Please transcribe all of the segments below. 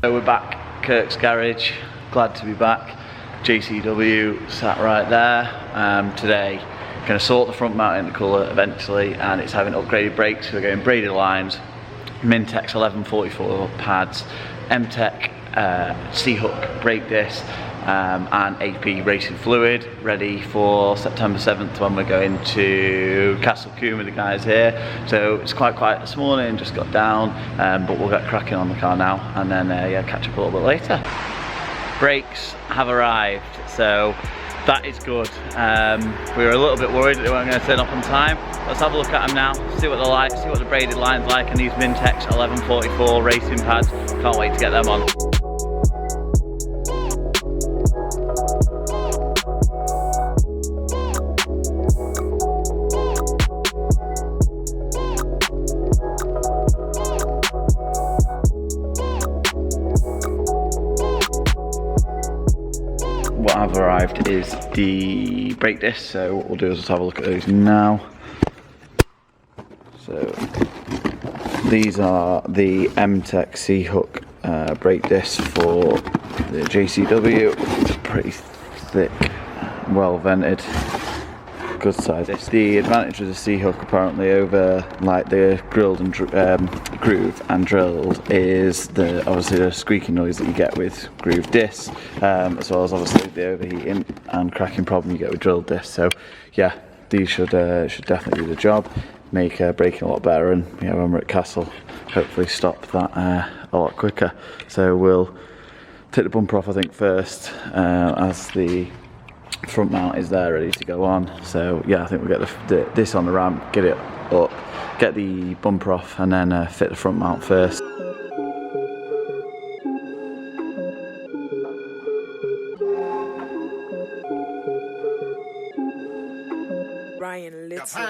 So we're back, Kirk's Garage, glad to be back. JCW sat right there. Today, going to sort the front mount intercooler eventually, and it's having upgraded brakes. We're going braided lines, Mintex 1144 pads, M-Tec C-hook brake disc, and AP racing fluid, ready for September 7th when we're going to Castle Coombe with the guys here. So it's quite quiet this morning, just got down, but we'll get cracking on the car now, and then yeah, catch up a little bit later. Brakes have arrived, so that is good. We were a little bit worried that they weren't going to turn up on time. Let's have a look at them now, see what they're like, see what the braided line's like, and these Mintex 1144 racing pads. Can't wait to get them on. What have arrived is the brake discs, so what we'll do is let's have a look at those now. So these are the M-Tec C-hook brake discs for the JCW. It's pretty thick, well vented, good size. The advantage of the C-hook apparently over like the grilled and groove and drilled is obviously the squeaky noise that you get with grooved discs, as well as obviously the overheating and cracking problem you get with drilled discs. So yeah, these should definitely do the job, make braking a lot better, and yeah, when we're at Castle, hopefully stop that a lot quicker. So we'll take the bumper off I think first, as the front mount is there ready to go on. So yeah, I think we'll get this on the ramp, get it up, get the bumper off, and then fit the front mount first. Ryan Little.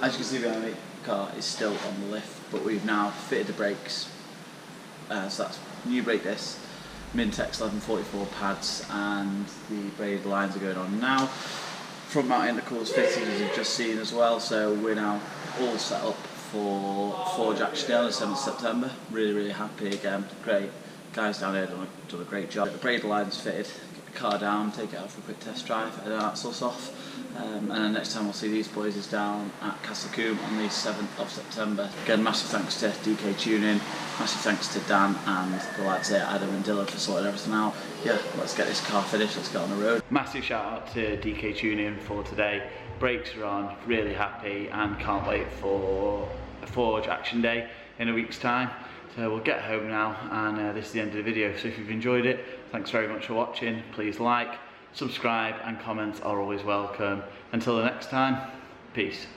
As you can see behind me, the car is still on the lift, but we've now fitted the brakes. So that's new brake discs, Mintex 1144 pads, and the braided lines are going on now. Front mount intercooler is fitted, as you've just seen as well, so we're now all set up for Forge Action Day on the 7th of September. Really happy again, great. Guys down here done a great job. The braided line's fitted, get the car down, take it out for a quick test drive, and then that's us off. And then next time we'll see these boys is down at Castle Coombe on the 7th of September. Again, massive thanks to DK Tuning, massive thanks to Dan and the lads here, Adam and Dylan, for sorting everything out. Yeah, let's get this car finished, let's get on the road. Massive shout out to DK Tuning for today. Brakes are on, really happy, and can't wait for a Forge Action Day in a week's time. So we'll get home now, and this is the end of the video. So if you've enjoyed it, thanks very much for watching. Please like, subscribe, and comments are always welcome. Until the next time, peace.